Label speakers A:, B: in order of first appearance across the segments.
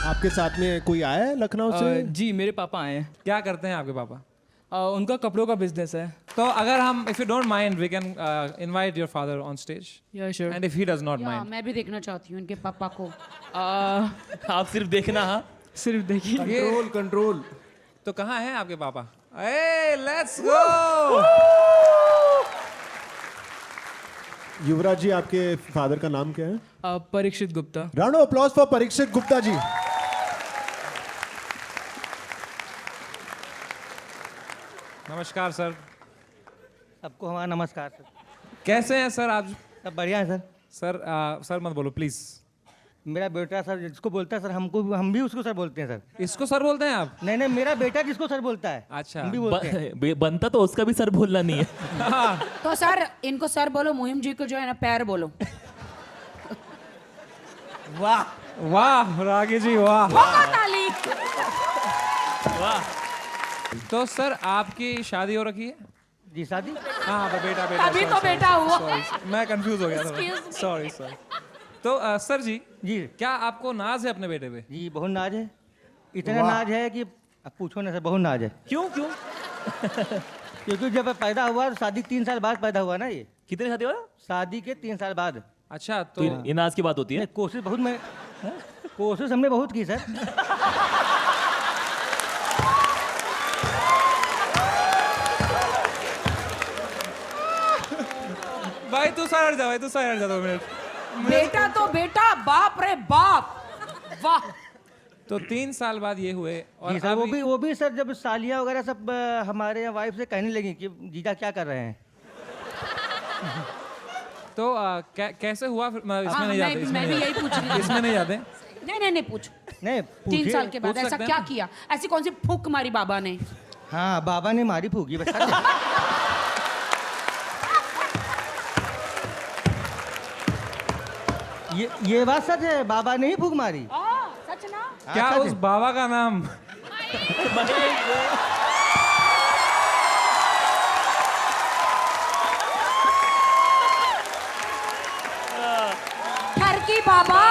A: आपके साथ में कोई आया है लखनऊ से?
B: जी मेरे पापा आए हैं।
C: क्या करते हैं आपके पापा?
B: उनका कपड़ों का बिजनेस है।
C: तो अगर हम, if you don't mind, we can invite your father on stage,
B: yeah sure.
C: And if he does not
D: yeah,
C: mind.
D: मैं भी देखना चाहती हूँ इनके पापा को।
E: आप सिर्फ देखना। हाँ,
B: सिर्फ देखिए।
A: Control control.
C: तो कहाँ हैं आपके पापा? ए, लेट्स गो।
A: युवराज जी, आपके फादर का नाम क्या है?
B: Parikshit Gupta.
A: Round of applause for Parikshit Gupta ji.
C: नमस्कार सर।
F: सबको हमारा नमस्कार सर।
C: कैसे हैं सर आप?
F: सब बढ़िया है सर।
C: सर मत बोलो प्लीज।
F: मेरा बेटा सर जिसको बोलता है सर, हम भी उसको सर बोलते हैं सर।
C: इसको सर बोलते हैं आप?
F: नहीं, मेरा बेटा जिसको सर बोलता है,
C: अच्छा।
F: हम भी बोलते हैं।
E: बनता तो उसका भी सर भूलना नहीं है।
D: तो सर इनको सर बोलो, मुहिम जी को जो है ना पैर बोलो।
F: वाह
C: वाह रागी जी वाह।
D: होगा ताली।
E: वाह।
C: तो सर आपकी शादी हो रखी है?
F: जी शादी।
C: हाँ बेटा बेटा।
D: तभी तो बेटा हुआ।
C: सॉरी, मैं कंफ्यूज हो गया
D: Excuse
C: था।
D: me.
C: Sorry sir. तो सर जी,
F: जी
C: क्या आपको नाज है अपने बेटे पे?
F: जी बहुत नाज है। इतना नाज है कि अब पूछो ना सर, बहुत नाज है।
E: क्यों क्यों?
F: क्योंकि जब पैदा हुआ, शादी 3 साल बाद पैदा हुआ ना ये।
E: कितने शादी हुआ?
F: शादी के 3 साल बाद।
C: अच्छा
E: तो ये नाज की बात होती है।
F: नहीं, कोशिश हमने बहुत की सर।
C: भाई तू साइड जा, भाई तू साइड जा 2 मिनट।
D: बेटा तो बेटा, बाप रे बाप। वाह।
C: तो 3 साल बाद ये हुए और
F: जी सर,
C: अभी-
F: वो भी सर जब सालियाँ वगैरह सब हमारे यहाँ वाइफ से कहने लगी कि जीजा क्या कर रहे हैं।
C: तो कैसे हुआ फिर? इसमें
D: हाँ,
C: नहीं जाते,
D: मैं भी यही पूछ रही थी।
C: इसमें नहीं जाते।
D: नहीं पूछ।
F: नहीं
D: 3 साल के बाद
C: पूछ
D: ऐसा
C: सकते
D: क्या
C: हैं?
D: किया? ऐसी कौन सी फूक मारी बाबा ने?
F: हाँ, बाबा ने मारी फूकी बस। ये बात सच है, बाबा ने ही फूक मारी।
D: सच ना?
C: क्या
F: सच
C: उस
F: है।
C: बाबा का नाम?
D: ठरकी बाबा,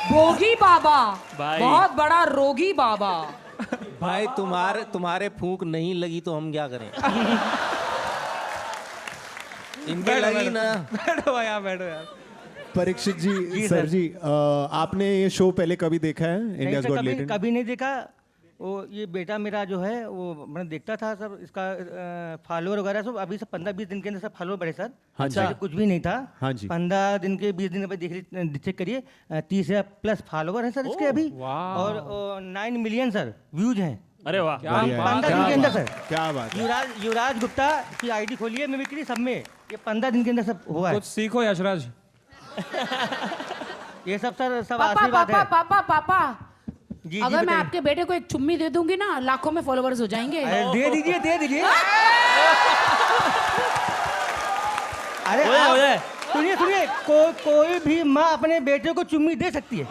D: भोगी बाबा,
E: भाई।
D: बहुत बड़ा रोगी बाबा।
G: भाई तुम्हारे फूंक नहीं लगी तो हम क्या करें? इनके लगी ना।
C: बैठो भाई, आप बैठो यार।
A: परीक्षित जी,
F: जी,
A: सर
F: सर।
A: जी, आपने ये शो पहले कभी देखा है,
F: नहीं
A: इंडियाज
F: सर,
A: गॉट
F: कभी
A: टैलेंट?
F: कभी नहीं देखा। वो ये बेटा मेरा जो है वो मैं देखता था सर, इसका फॉलोअर वगैरह सब अभी सब 15-20 दिन के अंदर सब फॉलोअर बढ़े सर।
A: हाँ जी।
F: पहले कुछ भी नहीं था।
A: हाँ जी।
F: 15 दिन के 20 दिन पे चेक करिए, 30+ फॉलोअर हैं सर इसके अभी।
C: वाह।
F: और 9 मिलियन सर व्यूज हैं।
E: अरे वाह।
C: क्या
A: बढ़िया है।
C: बात
F: 15 दिन
C: है।
F: के अंदर सर।
A: क्या बात है।
F: युवराज गुप्ता की आईडी खोलिए, मिमिक्री सब में ये 15 दिन के अंदर सब हुआ है।
C: कुछ सीखो यशराज।
F: ये सब सर सब
D: पापा
F: आशीर्वाद
D: पापा
F: है।
D: पापा पापा,
F: जी
D: अगर मैं
F: बताइए।
D: आपके बेटे को एक चुम्मी दे दूंगी ना, लाखों में फॉलोवर्स हो जाएंगे।
F: अरे दे दीजिए दे दीजिए। अरे
E: हो जाए, हो जाए।
F: सुनिए सुनिए, कोई भी माँ अपने बेटे को चुम्मी दे सकती है।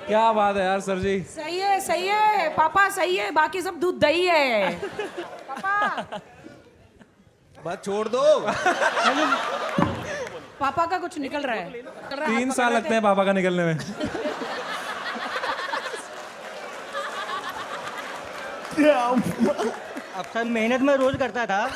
C: क्या बात है यार सर जी।
D: सही है पापा, सही है। बाकी सब दूध दही है। पापा,
G: बस छोड़ दो।
D: पापा का कुछ निकल रहा है।
C: 3 साल लगते हैं पापा का निकलने में।
F: अब सर मेहनत मैं रोज करता था। अब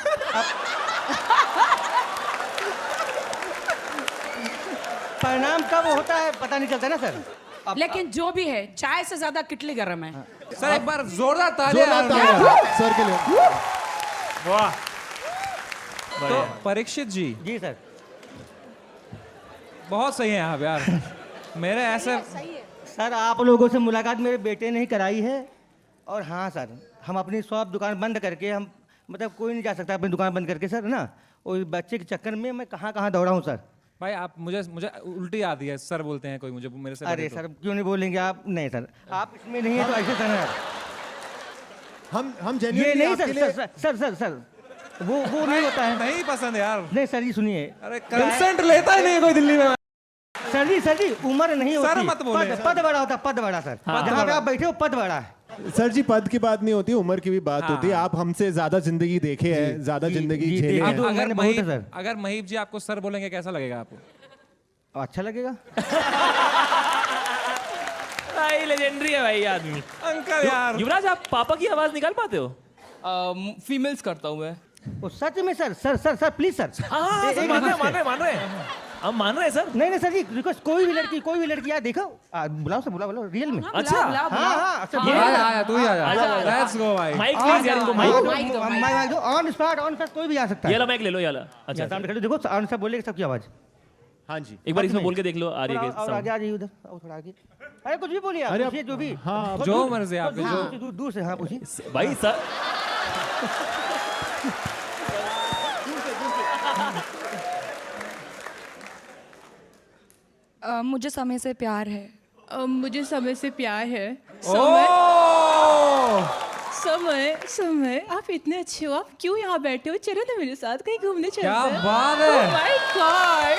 F: परिणाम कब होता है पता नहीं चलता ना सर। अब
D: लेकिन जो भी है, चाय से ज्यादा किटली गर्म है।
C: सर एक बार जोरदार तालियां।
A: जोरदार तालियां सर के लिए।
E: वाह।
C: तो परीक्षित जी
F: जी सर।
C: बहुत सही है आप यार। मेरे ऐसे
F: सर आप लोगों से मुलाकात मेरे बेटे ने ही कराई है। और हाँ सर, हम अपनी शॉप दुकान बंद करके, हम मतलब कोई नहीं जा सकता अपनी दुकान बंद करके सर ना। और बच्चे के चक्कर में मैं कहाँ कहाँ दौड़ा हूँ सर।
C: भाई आप मुझे मुझे उल्टी आती है, सर बोलते हैं कोई मुझे, मेरे से
F: अरे
C: बड़े तो।
F: सर क्यों नहीं बोलेंगे आप? नहीं सर, आप इसमें नहीं है तो ऐसे सर है।
A: हम
F: ये
A: जेन्युइनली
F: नहीं
A: आपके
F: सर,
A: लिए
F: सर वो नहीं होता है।
C: नहीं पसंद यार।
F: नहीं सर जी सुनिए,
C: अरे कंसेंट लेता ही नहीं कोई दिल्ली में।
F: सर जी उम्र नहीं होती।
C: सर मत बोले।
F: पद बड़ा होता है, पद बड़ा सर। जहाँ पे आप बैठे हो पद बड़ा है।
A: सर जी पद की बात नहीं होती, उम्र की भी बात होती है। आप हमसे ज्यादा जिंदगी देखे हैं, ज्यादा
F: जी,
A: जिंदगी
F: जी,
A: झेले
F: देखा
A: हैं।
F: तो मैंने बहुत है सर।
C: अगर महीप जी आपको सर बोलेंगे कैसा लगेगा आपको?
F: अच्छा लगेगा।
E: भाई लेजेंडरी है भाई ये आदमी।
C: अंकल यार।
E: युवराज आप पापा की आवाज निकाल पाते हो?
B: फीमेल्स करता हूँ मैं।
F: वो सच में सर प्लीज सर।
E: हाँ सर, मान रहे हैं हम मान रहे हैं सर।
F: नहीं सर जी, रिक्वेस्ट कोई भी लड़की यार देखो, बुलाओ सर, बुलाओ रियल में।
E: अच्छा।
F: हाँ सर
C: आया तू ही आया। लेट्स गो भाई।
E: माइक प्लीज यार, इनको माइक।
F: माइक ऑन स्पॉट कोई भी आ सकता है।
E: ये ला माइक ले लो, ये ला। अच्छा
F: सामने खड़े देखो, ऑन सब बोलेगा सबकी आवाज।
A: हाँ जी,
E: एक बार इसमें बोल के देख लो, आ रही है
F: और आगे आ जाइए उधर, और थोड़ा आगे। अरे कुछ भी बोलिए आप,
A: अरे
F: पूछिए जो भी।
A: हाँ,
C: जो मर्जी आपकी, जो
F: दूर से हाँ पूछिए।
E: भाई सर।
H: मुझे समय से प्यार है।
I: मुझे समय से प्यार है।
C: ओह!
I: समय आप इतने अच्छे हो, आप क्यों यहाँ बैठे हो? चलो ना मेरे साथ कहीं घूमने चलते
C: क्या
I: हैं।
C: बात है।
I: Oh my God!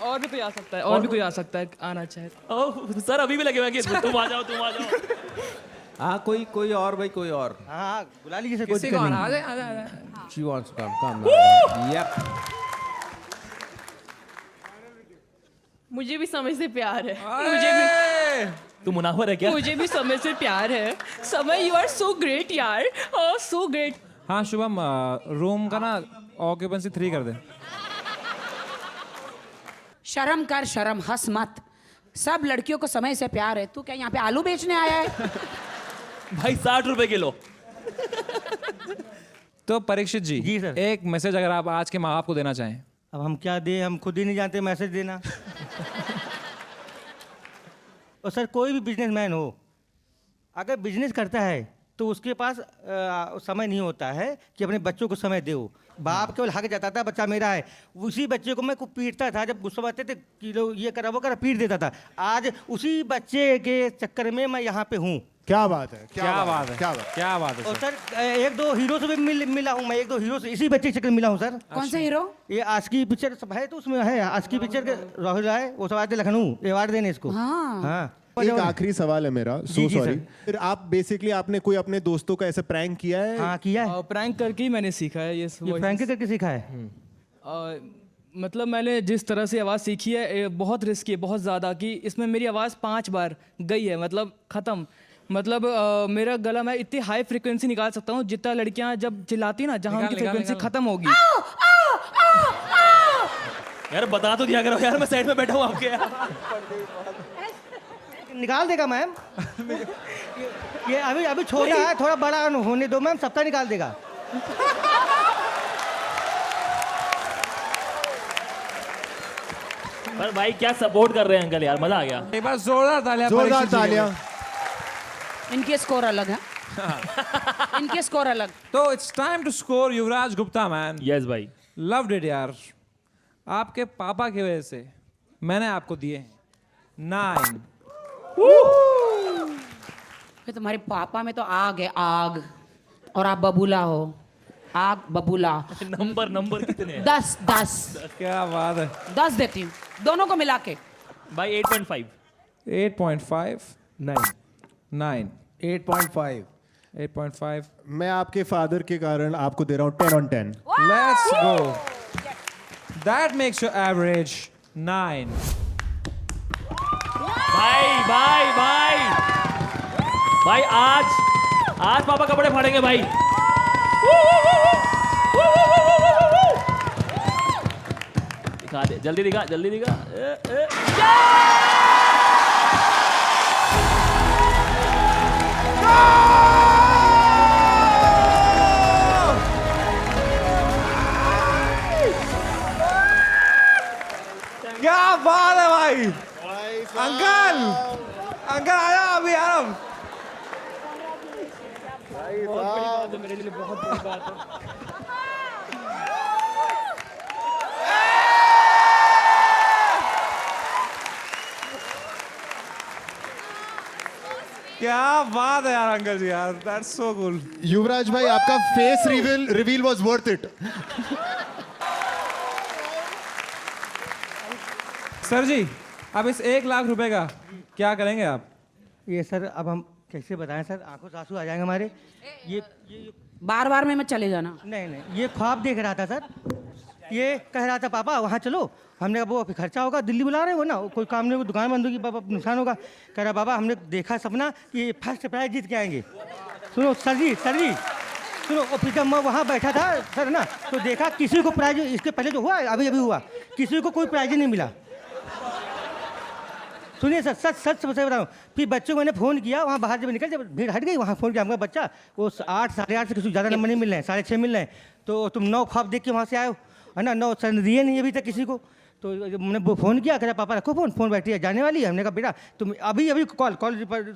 B: और भी कोई आ सकता है, और भी कोई आ सकता है, आना चाहे तो।
E: ओह सर अभी भी लगे हुए हैं कि तुम आ जाओ।
G: हाँ कोई और भाई, कोई और।
F: हाँ बुला लीजिए सर, कोई
C: किसी
F: दिक्कत
C: को
F: नहीं।
C: आ जाए।
G: She wants to come. Yep.
I: मुझे भी समय से प्यार है।
E: तू मुनावर है क्या?
I: मुझे भी समय से प्यार है। समय, यू आर सो ग्रेट यार, ओह सो ग्रेट।
C: हाँ शुभम, रूम का ना ऑक्यूपेंसी 3 कर दे।
D: शर्म कर, शर्म, हंस मत। सब लड़कियों को समय से प्यार है। तू क्या यहाँ पे आलू बेचने आया है?
E: भाई 60 रुपए किलो।
C: तो परीक्षित जी,
F: जी सर।
C: एक मैसेज अगर आप आज के माँ बाप को देना चाहें।
F: अब हम क्या दें, हम खुद ही नहीं जानते मैसेज देना। और सर कोई भी बिजनेसमैन हो, अगर बिजनेस करता है तो उसके पास समय नहीं होता है कि अपने बच्चों को समय दो। बाप केवल हक जताता बच्चा मेरा है, उसी बच्चे को मैं खूब पीटता था। जब गुस्सा आते थे कि लो ये करा वो करा, पीट देता था। आज उसी बच्चे के चक्कर में मैं यहाँ पे हूँ।
A: क्या बात है,
C: क्या बात है,
A: क्या बात।
C: क्या बात है
F: और
C: सर।
F: सर एक दो हीरो से भी मिला हूँ मैं, एक दो हीरो से इसी बच्चे के चक्कर में मिला हूँ सर।
D: कौन सा हीरो?
F: ये आज की पिक्चर सब है तो उसमें है, आज की पिक्चर के राहुल राय वो सब आए थे लखनऊ, अवार्ड देने इसको। हाँ
A: एक आखिरी सवाल है मेरा, सो
F: जी,
A: सॉरी।
F: सर।
A: फिर आप बेसिकली आपने कोई अपने दोस्तों का ऐसे प्रैंक किया है?
F: हाँ किया है।
B: प्रैंक करके ही मैंने सीखा है ये
F: ये फ्रैंक करके सीखा है।
B: मतलब मैंने जिस तरह से आवाज़ सीखी है, ये बहुत रिस्की है, बहुत ज़्यादा, कि इसमें मेरी आवाज़ 5 बार गई है, मतलब ख़त्म। मतलब मेरा गला मैं इतनी हाई फ्रिक्वेंसी निकाल सकता हूँ जितना लड़कियाँ जब चिल्लाती ना, जहाँ उनकी फ्रिक्वेंसी ख़त्म होगी।
E: यार बता तो दिया करो यार, मैं साइड में बैठा हूँ आपके यार।
F: निकाल देगा मैम। ये अभी छोटा है, थोड़ा बड़ा होने दो मैम, सबका निकाल देगा।
E: पर भाई क्या सपोर्ट कर रहे हैं अंकल यार, मजा आ गया।
C: एक बार जोरदार तालियां।
A: जोरदार
C: परीक्षित जी के लिए।
A: तालियां।
D: इनके स्कोर अलग है। इनके स्कोर अलग।
C: तो it's time to score Yuvraj Gupta man.
E: Yes भाई।
C: लव्ड इट यार। आपके पापा की वजह से मैंने आपको दिए 9।
D: फिर तुम्हारे पापा में तो आग है, आग। और आप बबूला हो, आग बबूला।
E: नंबर कितने हैं?
D: 10
C: क्या बात है।
D: 10 देती हूँ दोनों को मिला के।
E: भाई 8.5।
C: 8.5। 9।
A: 8.5।
C: 8.5।
A: मैं आपके फादर के कारण आपको दे रहा हूँ 10 on 10।
C: Let's go. That makes your average 9.
E: भाई आज पापा कपड़े फाड़ेंगे भाई। दिखा दे, जल्दी दिखा।
C: क्या बात है भाई। अंकल आया अभी यार।
B: मेरे लिए बहुत बड़ी बात है।
C: क्या बात है यार अंकल जी यार, दैट्स सो कूल।
A: युवराज भाई आपका face reveal was worth it.
C: Sir ji अब इस 1 लाख रुपए का क्या करेंगे आप?
F: ये सर अब हम कैसे बताएं सर, आंखों से आंसू आ जाएंगे हमारे। ये
D: बार बार में मत चले जाना।
F: नहीं, ये ख्वाब देख रहा था सर। ये कह रहा था पापा वहाँ चलो। हमने कहा वो फिर खर्चा होगा, दिल्ली बुला रहे हो ना, कोई काम नहीं, दुकान बंद होगी, पापा नुकसान होगा। कह रहा बाबा हमने देखा सपना कि फर्स्ट प्राइज जीत के आएंगे। सुनो सर जी सुनो, और फिर जब मैं वहाँ बैठा था सर ना, तो देखा किसी को प्राइज, इसके पहले जो हुआ अभी हुआ, किसी को कोई प्राइज ही नहीं मिला। सुनिए सर, सच बता रहा हूँ। फिर बच्चों को मैंने फ़ोन किया, वहाँ बाहर जब निकल, जब भीड़ हट गई, वहाँ फ़ोन किया, हमका बच्चा वो 8 साढ़े 8 से किसी ज़्यादा नंबर नहीं मिल रहे हैं, 6.5 मिल रहे हैं, तो तुम 9 ख्वाब देख के वहाँ से आए हो, है ना। 9 सर दिए नहीं अभी तक किसी को। तो मैंने वो फ़ोन किया, कह रहा पापा रखो फ़ोन बैठी है, जाने वाली है। हमने कहा बेटा तुम अभी कॉल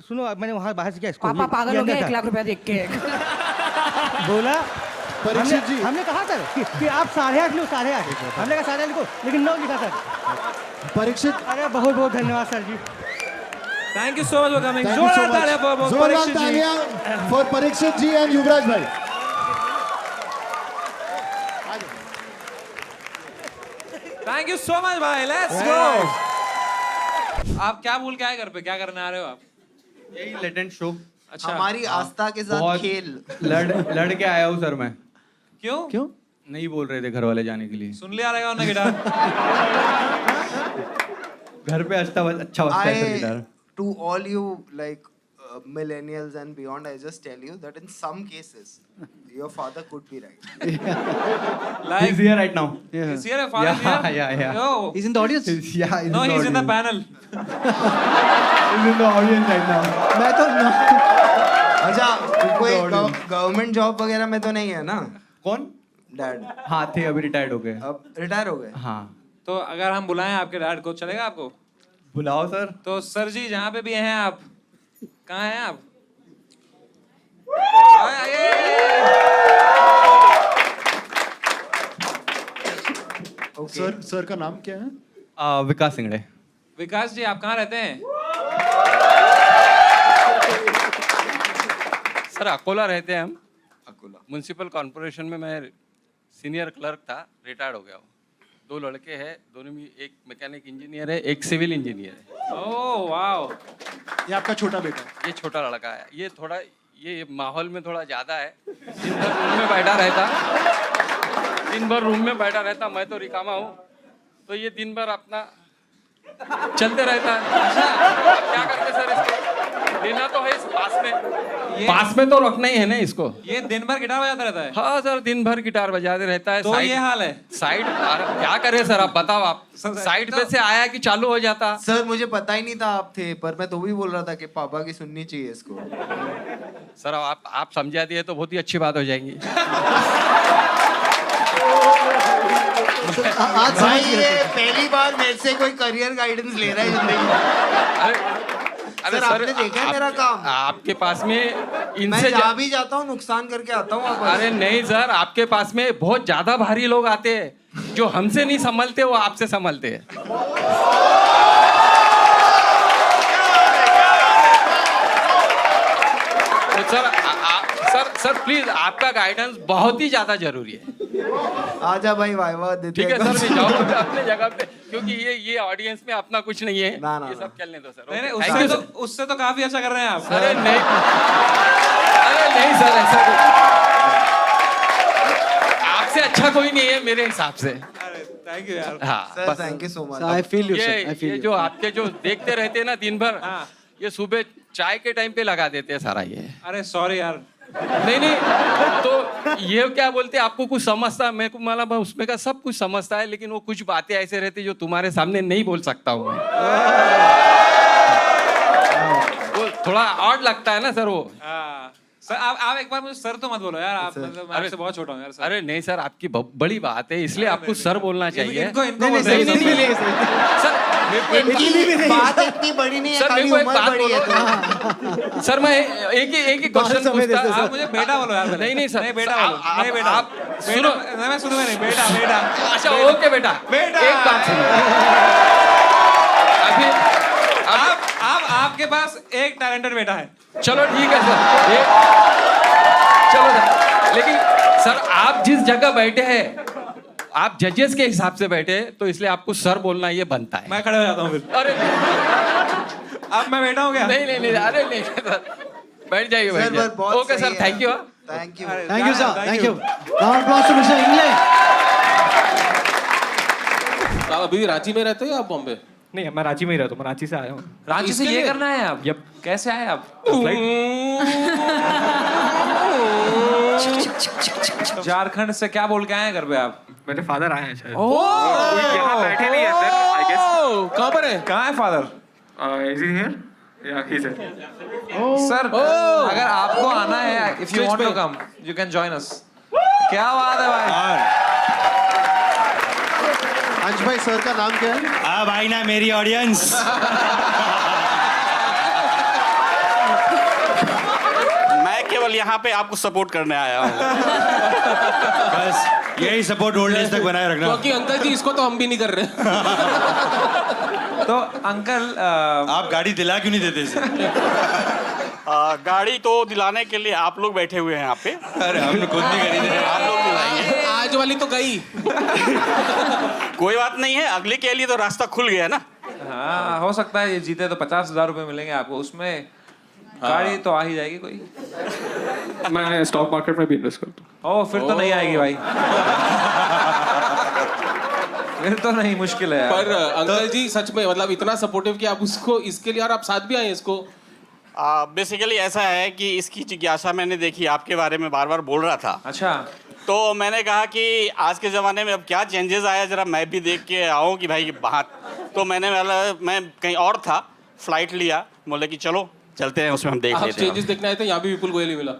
F: सुनो, मैंने वहाँ बाहर से किया इसको।
D: पापा पागल हो गया 1 लाख रुपया देख के।
F: बोला
A: परीक्षित जी
F: हमने कहा सर कि आप 8.5 लो, 8.5। हमने कहा 8.5 लिखो, लेकिन 9 लिखा सर।
A: परीक्षित,
F: अरे बहुत बहुत धन्यवाद सर जी।
C: Thank you so much for coming.
A: Thank you so
C: जोरदार
A: much.
C: तालियां for
A: जोरदार
C: परीक्षित जी।
A: तालियां for परीक्षित जी and युवराज भाई।
C: थैंक यू सो मच भाई, लेट्स गो। आप क्या भूल के आए घर पे, क्या करने आ रहे हो आप?
G: यही लेटेंट शो,
C: अच्छा
G: हमारी आस्था के साथ खेल।
J: लड़ के आया हूँ सर मैं।
C: क्यों?
J: नहीं बोल रहे थे घर वाले जाने के लिए।
C: सुन लिया रहेगा उन्होंने गिटार।
J: घर पे अच्छा बजता है sir guitar.
G: To all you like millennials and beyond, I just tell you that in some cases your father could be right.
C: Like
J: He's here right now.
C: is here a father here?
J: Yeah.
C: Yo.
J: He's in the audience. Yeah, he's
C: No,
J: in the
C: he's in the
J: audience.
C: panel.
J: He's in the audience right now.
G: मैं तो अच्छा कोई government job वगैरह में तो नहीं है ना?
J: कौन?
G: डैड
J: हाँ थे, अभी रिटायर्ड हो गए।
G: अब रिटायर हो गए।
J: हाँ
C: तो अगर हम बुलाएं आपके डैड को, चलेगा आपको?
J: बुलाओ सर।
C: तो सर जी जहाँ पे भी हैं आप, कहाँ हैं आप?
A: सर का नाम क्या है?
J: विकास सिंगड़े।
C: विकास जी आप कहाँ रहते हैं?
K: सर अकोला रहते हैं हम।
G: अकोला
K: म्युनिसिपल कॉर्पोरेशन में मैं सीनियर क्लर्क था, रिटायर्ड हो गया हूँ। 2 लड़के हैं, दोनों में एक मैकेनिक इंजीनियर है, एक सिविल इंजीनियर है।
C: Oh wow.
A: ये आपका छोटा बेटा है?
K: ये छोटा लड़का है। ये थोड़ा ये माहौल में थोड़ा ज़्यादा है, दिन भर रूम में बैठा रहता। मैं तो रिकामा हूँ, तो ये दिन भर अपना चलते रहता है। अब क्या करते सर, इसको लेना तो है, इस पास में तो रखना ही है ना इसको।
C: ये दिन भर गिटार बजाता रहता है?
K: हाँ सर, दिन भर गिटार बजाते रहता है।
C: तो ये हाल है
K: साइड क्या करे सर, आप बताओ। आप साइड पे से आया कि चालू हो जाता?
G: सर मुझे पता ही नहीं था आप थे, पर मैं तो भी बोल रहा था कि पापा की सुननी चाहिए इसको।
K: सर आप समझा दिए तो बहुत ही अच्छी बात हो जाएगी।
G: आज भाई ये पहली बार मेरे से कोई करियर गाइडेंस ले रहा है जिंदगी।
K: अरे
G: सर आपने देखा है मेरा काम?
K: आपके पास में
G: मैं
K: इनसे
G: जा भी जाता हूँ, नुकसान करके आता हूँ वापस।
K: अरे नहीं सर, आपके पास में बहुत ज्यादा भारी लोग आते हैं जो हमसे नहीं संभलते, वो आपसे संभलते हैं। तो सर प्लीज, आपका गाइडेंस बहुत ही ज्यादा जरूरी है।
G: आजा भाई वाइवा देते
K: ठीक है सर, मैं जाऊँ अपने जगह पे, क्योंकि ये ऑडियंस में अपना कुछ नहीं है।
G: ना,
K: ये
G: ना।
K: सब खेलने दो सर।
C: नहीं, उससे तो काफी अच्छा कर रहे हैं आप।
K: अरे नहीं सर, ऐसा आपसे अच्छा कोई नहीं है मेरे हिसाब से।
C: थैंक यू यार।
K: हाँ
G: sir, thank you so much.
J: I feel you, sir. I feel
K: ये
J: you.
K: जो आपके जो देखते रहते हैं ना दिन भर,
C: हाँ।
K: ये सुबह चाय के टाइम पे लगा देते हैं सारा ये।
C: अरे सॉरी यार।
K: नहीं, तो ये क्या बोलते हैं, आपको कुछ समझता है, मैं मतलब उसमें का सब कुछ समझता है, लेकिन वो कुछ बातें ऐसे रहती जो तुम्हारे सामने नहीं बोल सकता हूँ मैं। वो थोड़ा ऑड लगता है ना सर वो।
C: सर आप एक बार मुझे सर तो मत बोलो यार, आप मतलब मैं आपसे बहुत छोटा हूँ यार सर।
K: अरे नहीं सर, आपकी बड़ी बात है, इसलिए आपको सर बोलना चाहिए।
C: इनको
K: नहीं सर,
G: बात इतनी बड़ी नहीं है,
K: सर
G: खाली
K: मेरे को एक
G: उम्र
K: बात
G: बड़ी है
K: बोलो।
G: तो।
K: सर मैं एक ही क्वेश्चन पूछता।
C: आप मुझे बेटा बोलो यार।
K: नहीं सर,
C: नहीं बेटा बोलो। नहीं बेटा,
K: आप सुनो।
C: मैं सुनूंगा नहीं। बेटा।
K: अच्छा ओके बेटा,
C: बेटा।
K: एक बात सुनो। अभी
C: आपके पास एक टैलेंटेड बेटा है।
K: चलो ठीक है सर, चलो सर, लेकिन सर आप जिस जगह बैठे हैं, आप जजेस के हिसाब से बैठे हैं, तो इसलिए आपको सर बोलना ये बनता है।
C: मैं खड़े हो जाता हूँ फिर।
K: अरे
C: अब मैं बैठा हूँ क्या?
K: नहीं नहीं नहीं, अरे नहीं सर, बैठ जाइए, बैठ जाइए। Okay sir, thank you.
G: Thank you.
F: Thank you sir, thank you. Round of applause to mister England.
E: आप अभी रांची में रहते हो या बॉम्बे?
B: नहीं, मैं रांची में ही रहता हूँ, मैं रांची से आया हूँ।
C: रांची से ये करना है आप?
B: यप।
C: कैसे आए आप? झारखंड से क्या बोल के आए हैं घर पे आप?
B: मेरे फादर आए हैं शायद।
C: यहाँ
B: बैठे नहीं है सर, आई गेस।
C: कहाँ पर है? कहाँ है फादर?
B: Is he here? या ही इज
C: सर अगर आपको आना है, if you want to come you can join us. क्या बात है भाई।
A: अंश भाई, सर का नाम क्या है?
F: हाँ भाई ना, मेरी ऑडियंस।
E: मैं केवल यहाँ पे आपको सपोर्ट करने आया हूँ।
F: बस यही सपोर्ट ओल्ड एज तक बनाए रखना।
E: क्योंकि अंकल जी इसको तो हम भी नहीं कर रहे।
C: तो अंकल
F: आप गाड़ी दिला क्यों नहीं देते इसे?
E: गाड़ी तो दिलाने के लिए आप लोग बैठे हुए हैं यहाँ पे।
F: अरे हमने खुद नहीं खरीदे।
E: आप लोग दिलाएंगे। आज वाली तो गई। कोई बात नहीं है, अगले के लिए तो रास्ता खुल गया ना।
C: हाँ हो सकता है ये जीते तो 50,000 रुपए मिलेंगे आपको, उसमें गाड़ी तो आ ही जाएगी कोई।
B: मैं स्टॉक मार्केट में भी इन्वेस्ट करता हूँ।
C: ओ फिर तो नहीं आएगी भाई। फिर तो नहीं, मुश्किल है यार।
E: पर अंकल जी सच में मतलब इतना सपोर्टिव कि आप उसको इसके लिए, और आप साथ भी आए इसको। बेसिकली ऐसा है कि इसकी जिज्ञासा मैंने देखी, आपके बारे में बार बार बोल रहा था।
C: अच्छा।
E: तो मैंने कहा कि आज के ज़माने में अब क्या चेंजेस आया, जरा मैं भी देख के आऊँ कि भाई बात। तो मैं कहीं और था, फ्लाइट लिया, बोले कि चलो चलते हैं, उसमें हम देख लेते हैं। चेंजेस देखने आए थे, यहाँ भी विपुल गोयल ही मिला।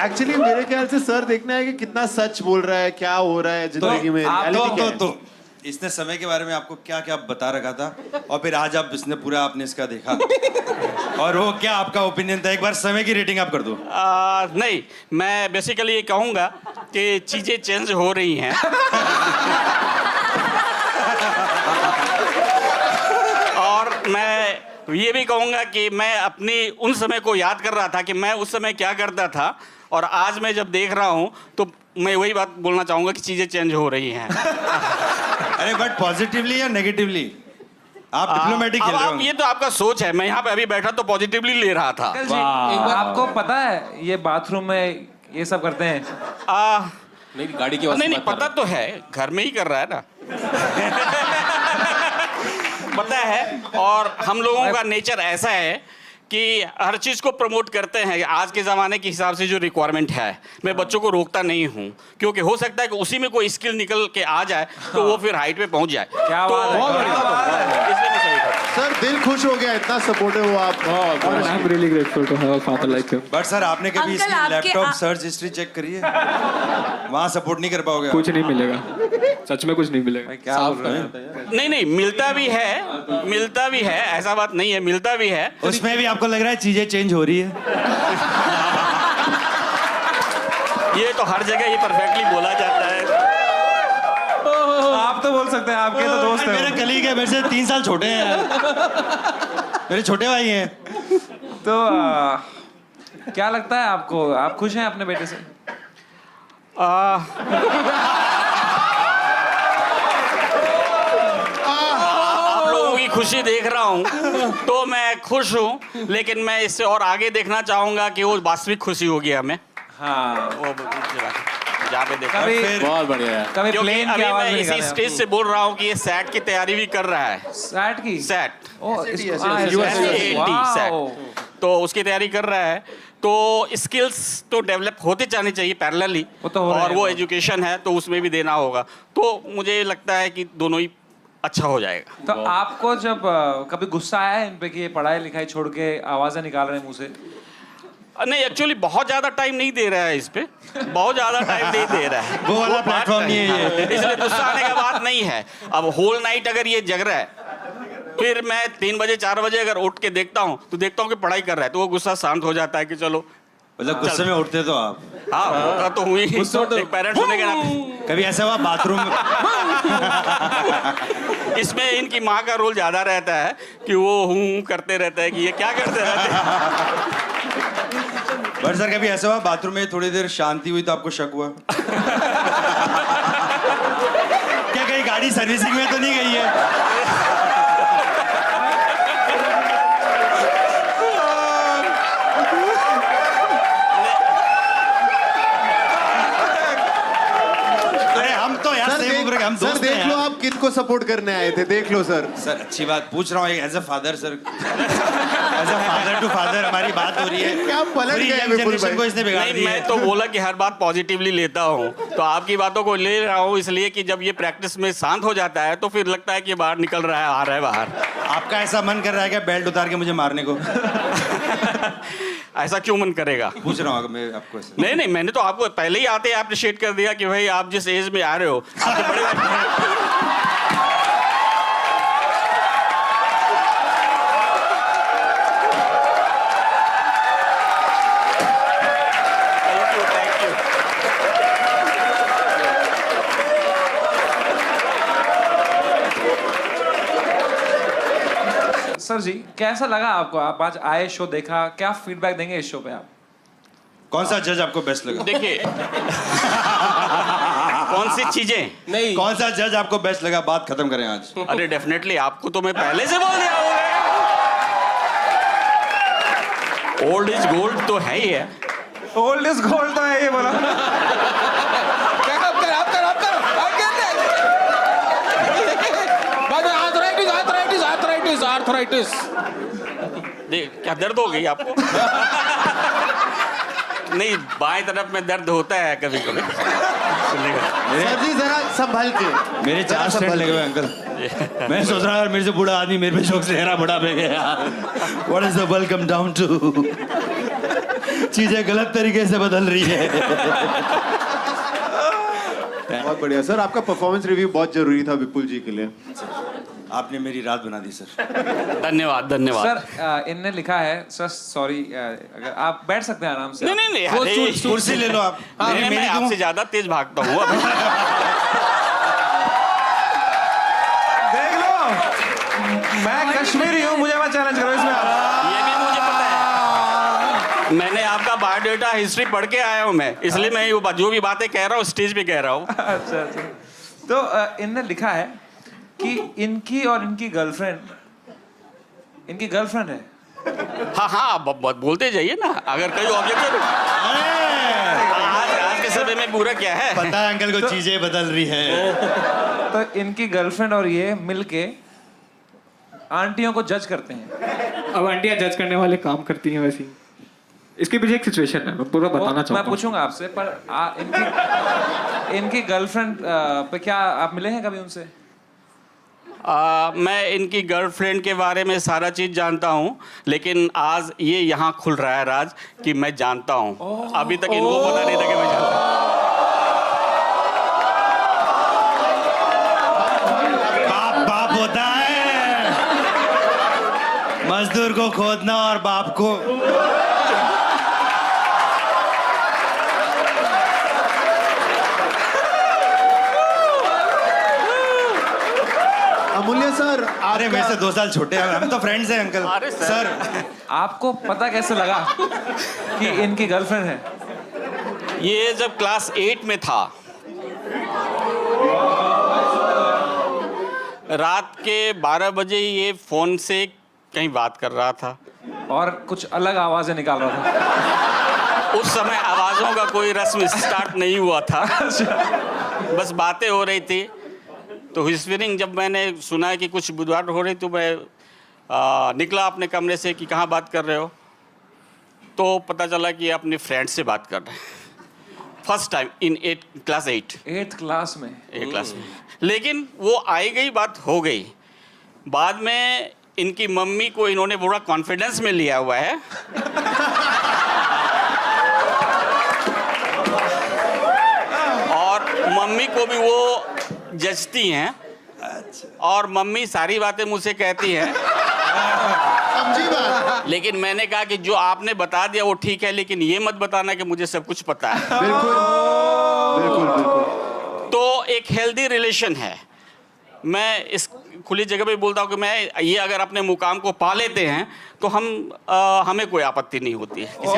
A: एक्चुअली मेरे ख्याल से सर देखना है कि कितना सच बोल रहा है, क्या हो रहा है जिंदगी में, reality क्या है।
F: तो इसने समय के बारे में आपको क्या क्या बता रखा था, और फिर आज आप इसने पूरा आपने इसका देखा, और वो क्या आपका ओपिनियन था? एक बार समय की रेटिंग आप कर दो।
E: नहीं, मैं बेसिकली ये कहूँगा कि चीज़ें चेंज हो रही हैं। और मैं ये भी कहूँगा कि मैं अपनी उन समय को याद कर रहा था कि मैं उस समय क्या करता था, और आज मैं जब देख रहा हूँ तो मैं वही बात बोलना चाहूँगा कि चीज़ें चेंज हो रही हैं।
F: अरे बट पॉजिटिवली या नेगेटिवली? आप डिप्लोमेटिक खेल रहे हो।
E: ये तो आपका सोच है, मैं यहाँ पे अभी बैठा तो पॉजिटिवली ले रहा था।
C: अंकल जी एक बार आपको पता है ये बाथरूम में ये सब करते हैं?
E: नहीं, गाड़ी की नहीं पता तो है, घर में ही कर रहा है ना। पता है, और हम लोगों का नेचर ऐसा है कि हर चीज़ को प्रमोट करते हैं। आज के ज़माने के हिसाब से जो रिक्वायरमेंट है, मैं बच्चों को रोकता नहीं हूँ, क्योंकि हो सकता है कि उसी में कोई स्किल निकल के आ जाए तो वो फिर हाइट पे पहुँच जाए।
C: क्या
E: तो
C: बात है।
E: इसलिए मैं सही करता हूँ।
A: सर दिल खुश हो गया, इतना सपोर्टिव हो आप।
B: I am really grateful to have a father like you.
F: But sir आपने कभी
H: अंकल,
F: इसकी
H: आपके
F: लैपटॉप सर्च हिस्ट्री चेक करी है? वहाँ सपोर्ट नहीं कर पाओगे आप।
B: कुछ नहीं मिलेगा, सच में कुछ नहीं मिलेगा।
F: क्या बोल रहे हैं?
E: नहीं, मिलता भी है, ऐसा बात नहीं है, मिलता भी है।
F: उसमें भी आपको लग रहा है चीजें चेंज हो रही है?
E: ये तो हर जगह ये परफेक्टली बोला जाता है।
C: आप तो बोल सकते हैं, आपके तो दोस्त हैं।
F: मेरे कलीग है, मेरे से 3 साल छोटे हैं यार। मेरे छोटे भाई हैं।
C: तो क्या लगता है आपको, आप खुश हैं अपने बेटे से?
E: आप लोगों की खुशी देख रहा हूँ तो मैं खुश हूँ, लेकिन मैं इससे और आगे देखना चाहूंगा कि वो वास्तविक खुशी होगी हमें।
C: हाँ
E: वो जहाँ पे देखा बहुत बढ़िया है।
C: कभी
E: क्योंकि
C: प्लेन की
E: अभी
C: आवाज
E: मैं
C: नहीं
E: इसी
C: निकाले
E: स्टेज से बोल रहा हूँ कि ये सैट की तैयारी भी कर रहा है।
C: सैट की?
E: सैट
C: सैट
E: तो उसकी तैयारी कर रहा है। तो स्किल्स तो डेवलप होते जाने चाहिए पैरेलली, और वो एजुकेशन है तो उसमें भी देना होगा। तो मुझे लगता है कि दोनों ही अच्छा हो जाएगा।
C: तो आपको जब कभी गुस्सा आया है इन पे कि ये पढ़ाई लिखाई छोड़ के आवाजें निकाल रहे हैं मुंह से?
E: नहीं, एक्चुअली बहुत ज्यादा टाइम नहीं दे रहा है इस पे, बहुत ज्यादा टाइम नहीं दे रहा है।
F: वो वाला प्लेटफॉर्म नहीं है ये।
E: इसलिए गुस्सा आने का बात नहीं है। अब होल नाइट अगर ये जग रहा है, फिर मैं 3 बजे 4 बजे अगर उठ के देखता हूँ तो देखता हूँ कि पढ़ाई कर रहा है, तो वो गुस्सा शांत हो जाता है कि चलो
L: मतलब गुस्से में उठते तो आप?
E: हाँ होता तो हुई, एक पेरेंट्स होने के नाते।
L: कभी ऐसा हुआ बाथरूम में?
E: इसमें इनकी माँ का रोल ज्यादा रहता है कि वो हूँ करते रहता है कि ये क्या करते रहते हैं।
L: बट सर कभी ऐसा हुआ बाथरूम में थोड़ी देर शांति हुई तो आपको शक हुआ? क्या कहीं गाड़ी सर्विसिंग में तो नहीं गई है? हम
A: सर देख लो आप किसको सपोर्ट करने आए थे, देख लो सर।
L: सर अच्छी बात पूछ रहा हूँ, as a father sir, as a father to father हमारी बात हो रही है।
A: क्या पलट गया विपुल भाई?
L: को इसने बिगाड़
E: नहीं,
L: दिया
E: मैं तो बोला कि हर बात पॉजिटिवली लेता हूँ, तो आपकी बातों को ले रहा हूँ इसलिए कि जब ये प्रैक्टिस में शांत हो जाता है तो फिर लगता है कि बाहर निकल रहा है, आ रहा है बाहर।
L: आपका ऐसा मन कर रहा है क्या बेल्ट उतार के मुझे मारने को?
E: ऐसा क्यों मन करेगा?
L: पूछ रहा हूँ मैं आपको।
E: नहीं नहीं, मैंने तो आपको पहले ही आते अप्रिशिएट कर दिया कि भाई आप जिस एज में आ रहे हो आपके बड़े
C: सर जी कैसा लगा आपको? आप आज आए, शो देखा, क्या फीडबैक देंगे इस शो पे आप?
L: कौन सा जज आपको बेस्ट लगा?
E: देखिए कौन सी चीजें
L: नहीं, कौन सा जज आपको बेस्ट लगा? बात खत्म करें आज।
E: अरे डेफिनेटली आपको तो मैं पहले से बोल दिया हूँ। ओल्ड इज गोल्ड तो है ही है।
C: ओल्ड इज गोल्ड तो है ये बोला।
E: आर्थराइटिस देख क्या दर्द हो गई आपको? नहीं, बाएं तरफ में दर्द होता है कभी कभी।
A: सर जी जरा संभल के।
L: मेरे 4 स्टेंट लगे हुए अंकल। मैं सोच रहा मेरे से बूढ़ा आदमी मेरे पे शौक से हेरा बड़ा पे गया। What is the welcome down to? चीजें गलत तरीके से बदल रही है।
A: बहुत बढ़िया सर, आपका परफॉर्मेंस रिव्यू बहुत जरूरी था विपुल जी के लिए।
L: आपने मेरी रात बना दी सर।
E: धन्यवाद धन्यवाद।
C: सर इनने लिखा है सर, सॉरी अगर आप बैठ सकते हैं आराम से।
E: नहीं नहीं
C: वो
E: नहीं,
L: कुर्सी ले लो आप।
E: मैं आपसे ज्यादा तेज भागता हूँ।
C: देख लो, मैं कश्मीरी हूँ, मुझे मत चैलेंज करो इसमें।
E: ये भी मुझे पता है, मैंने आपका बायोडाटा हिस्ट्री पढ़ के आया हूँ मैं, इसलिए मैं जो भी बातें कह रहा हूँ स्टेज पे कह रहा हूँ।
C: अच्छा अच्छा। तो इनने लिखा है कि इनकी और इनकी गर्लफ्रेंड है।
E: हाँ हाँ, बोलते जाइए ना, अगर कोई ऑब्जेक्शन। आज के समय में बुरा क्या है?
L: पता है अंकल को चीजें बदल रही है।
C: तो इनकी गर्लफ्रेंड और ये मिलके आंटियों को जज करते हैं।
K: अब आंटियां जज करने वाले काम करती हैं वैसे ही। इसके पीछे एक सिचुएशन है, मैं पूरा बताना चाहता हूँ।
C: मैं पूछूंगा आपसे, पर इनकी गर्लफ्रेंड पे क्या आप मिले हैं कभी उनसे?
E: मैं इनकी गर्लफ्रेंड के बारे में सारा चीज जानता हूँ, लेकिन आज ये यहाँ खुल रहा है राज कि मैं जानता हूँ। अभी तक इनको पता नहीं था कि मैं जानता हूँ।
L: बाप होता है, मजदूर को खोदना और बाप को।
A: अमूल्य सर,
L: अरे वैसे 2 साल छोटे हैं, हम तो फ्रेंड्स हैं अंकल।
E: अरे सर,
C: आपको पता कैसे लगा कि इनकी गर्लफ्रेंड है?
E: ये जब क्लास 8 में था, रात के 12 बजे ये फोन से कहीं बात कर रहा था
C: और कुछ अलग आवाजें निकाल रहा था।
E: उस समय आवाजों का कोई रस्म स्टार्ट नहीं हुआ था, बस बातें हो रही थी। तो व्हिस्परिंग जब मैंने सुना कि कुछ बुधवार हो रही, तो मैं निकला अपने कमरे से कि कहाँ बात कर रहे हो, तो पता चला कि अपने फ्रेंड से बात कर रहे हैं। First time in class 8
C: class में।
E: 8 क्लास में। लेकिन वो आई गई, बात हो गई। बाद में इनकी मम्मी को इन्होंने पूरा कॉन्फिडेंस में लिया हुआ है। और मम्मी को भी वो जचती हैं, और मम्मी सारी बातें मुझसे कहती हैं।
A: समझी बात?
E: लेकिन मैंने कहा कि जो आपने बता दिया वो ठीक है, लेकिन ये मत बताना कि मुझे सब कुछ पता है।
A: बिल्कुल बिल्कुल बिल्कुल।
E: तो एक हेल्दी रिलेशन है। मैं इस खुली जगह पे बोलता हूँ कि मैं ये अगर अपने मुकाम को पा लेते हैं तो हमें कोई आपत्ति नहीं होती है किसी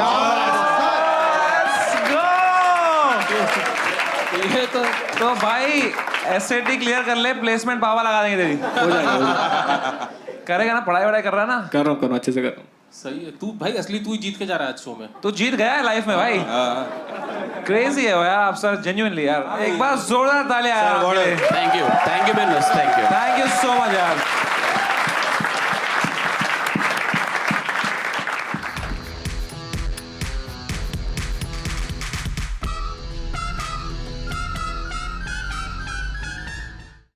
C: ये तो भाई एसएटी क्लियर कर ले, प्लेसमेंट पावा लगा देंगे तेरी।
K: हो जाएगा।
C: करेगा ना, पढ़ाई वढ़ाई कर रहा है ना?
K: कर रहा हूँ अच्छे से कर रहा हूँ। सही है। तू भाई असली तू ही जीत के जा रहा है आज शो में।
C: तू जीत गया है लाइफ में भाई। क्रेजी है वो यार आप सर, जेन्युइनली यार। एक बार जोरदार तालियां यार।
E: Thank you very much. Thank you
C: so much यार।